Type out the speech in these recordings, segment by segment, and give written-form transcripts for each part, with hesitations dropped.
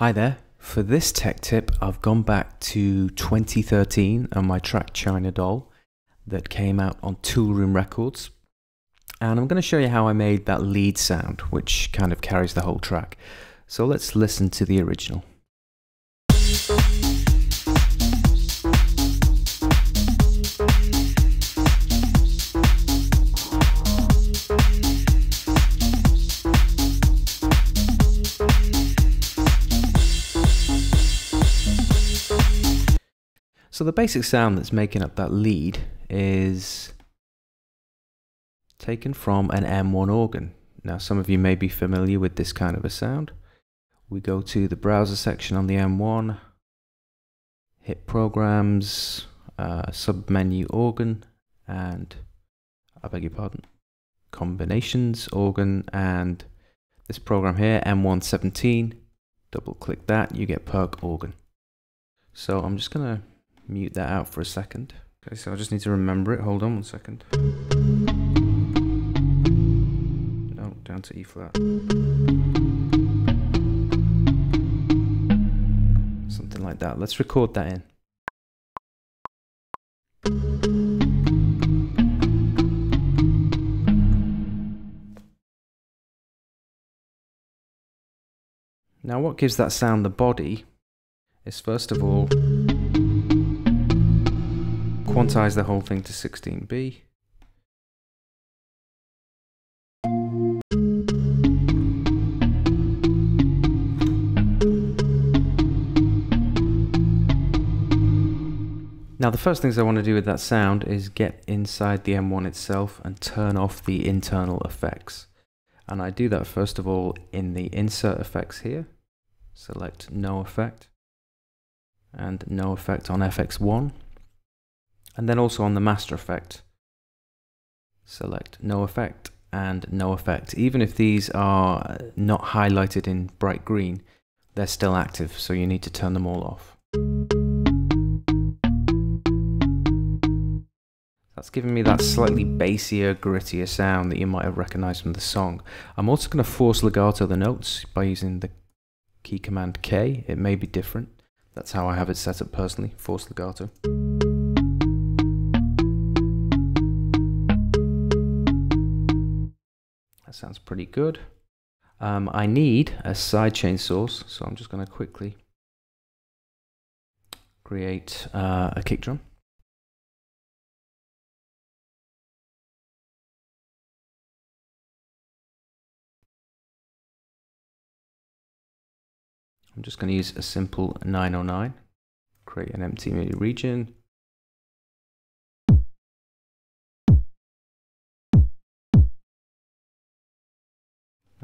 Hi there. For this tech tip, I've gone back to 2013 and my track China Doll that came out on Toolroom Records. And I'm going to show you how I made that lead sound, which kind of carries the whole track. So let's listen to the original. So the basic sound that's making up that lead is taken from an M1 organ. Now some of you may be familiar with this kind of a sound. We go to the browser section on the M1, hit programs, submenu organ, and I beg your pardon, combinations organ, and this program here, M117, double click that, you get perk organ. So I'm just going to mute that out for a second. Okay, so I just need to remember it. Hold on one second. No, down to E flat. Something like that. Let's record that in. Now what gives that sound the body is first of all quantize the whole thing to 16B. Now the first things I want to do with that sound is get inside the M1 itself and turn off the internal effects. And I do that first of all in the insert effects here. Select no effect and no effect on FX1. And then also on the master effect, select no effect and no effect. Even if these are not highlighted in bright green, they're still active, so you need to turn them all off. That's giving me that slightly bassier, grittier sound that you might have recognized from the song. I'm also going to force legato the notes by using the key command K. It may be different. That's how I have it set up personally, force legato. Sounds pretty good. I need a sidechain source, so I'm just going to quickly create a kick drum. I'm just going to use a simple 909, create an empty MIDI region.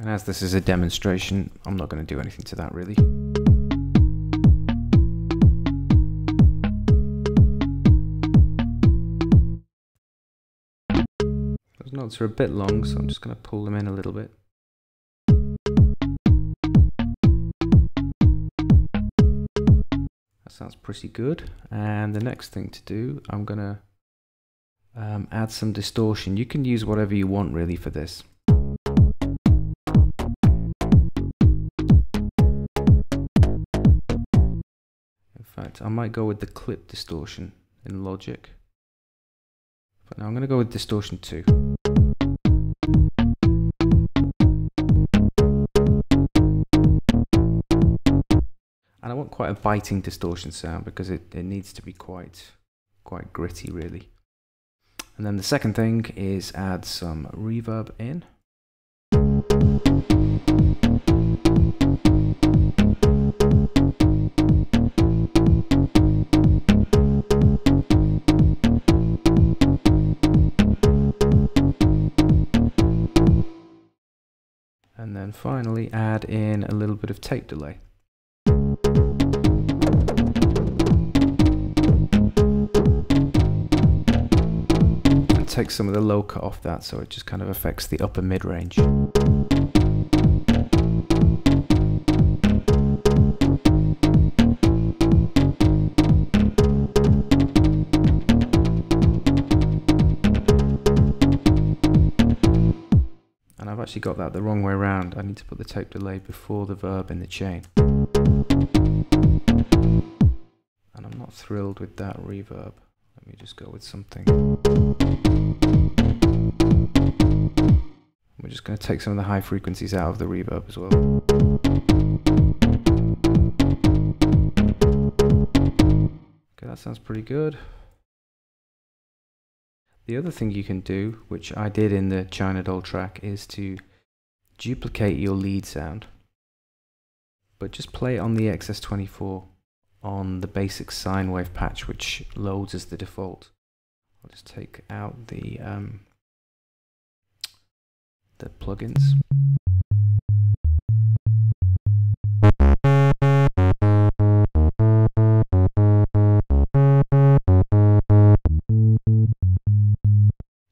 And as this is a demonstration, I'm not going to do anything to that really. Those notes are a bit long, so I'm just going to pull them in a little bit. That sounds pretty good. And the next thing to do, I'm going to add some distortion. You can use whatever you want really for this. In fact, I might go with the clip distortion in Logic, but now I'm going to go with distortion 2. And I want quite a biting distortion sound because it needs to be quite gritty really. And then the second thing is add some reverb in. And then finally add in a little bit of tape delay. And take some of the low cut off that so it just kind of affects the upper mid range. And I've actually got that the wrong way around. I need to put the tape delay before the verb in the chain. not thrilled with that reverb. Let me just go with something. We're just going to take some of the high frequencies out of the reverb as well. Okay, that sounds pretty good. The other thing you can do, which I did in the China Doll track, is to duplicate your lead sound, but just play it on the XS24 on the basic sine wave patch, which loads as the default. I'll just take out the plugins.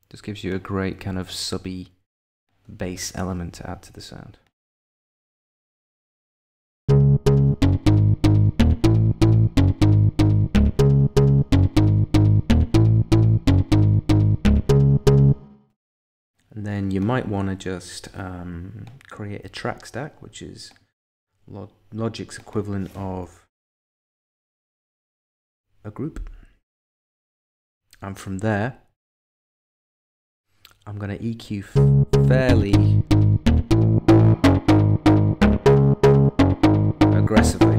Just gives you a great kind of subby bass element to add to the sound. And then you might want to just create a track stack, which is Logic's equivalent of a group. And from there, I'm going to EQ fairly aggressively.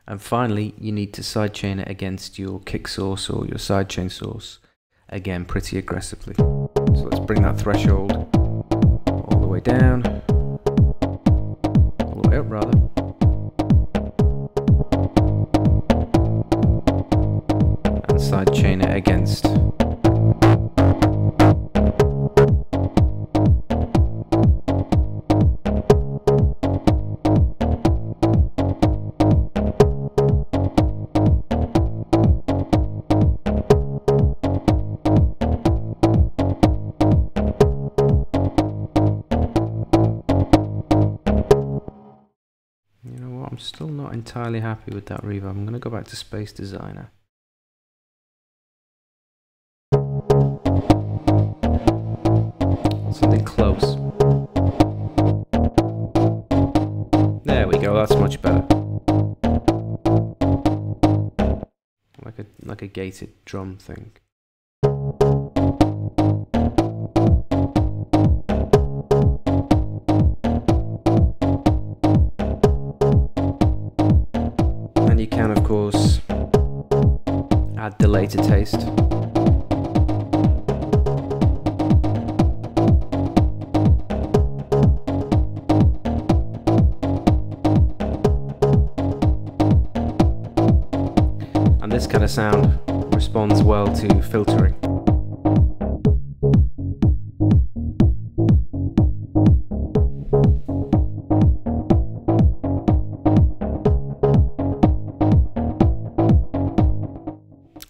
And finally, you need to sidechain it against your kick source or your sidechain source, again pretty aggressively. So let's bring that threshold all the way down, all the way up rather. And sidechain it against. I'm still not entirely happy with that reverb. I'm going to go back to Space Designer. Something close. There we go, that's much better. Like a gated drum thing. You can, of course, add delay to taste. And this kind of sound responds well to filtering.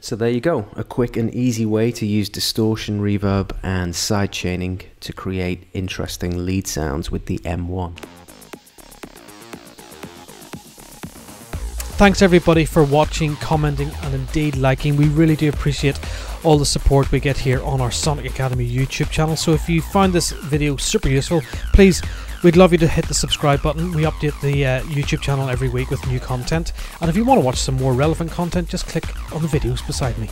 So there you go, a quick and easy way to use distortion, reverb and sidechaining to create interesting lead sounds with the M1. Thanks everybody for watching, commenting and indeed liking. We really do appreciate all the support we get here on our Sonic Academy YouTube channel. So if you found this video super useful, please, we'd love you to hit the subscribe button. We update the YouTube channel every week with new content. And if you want to watch some more relevant content, just click on the videos beside me.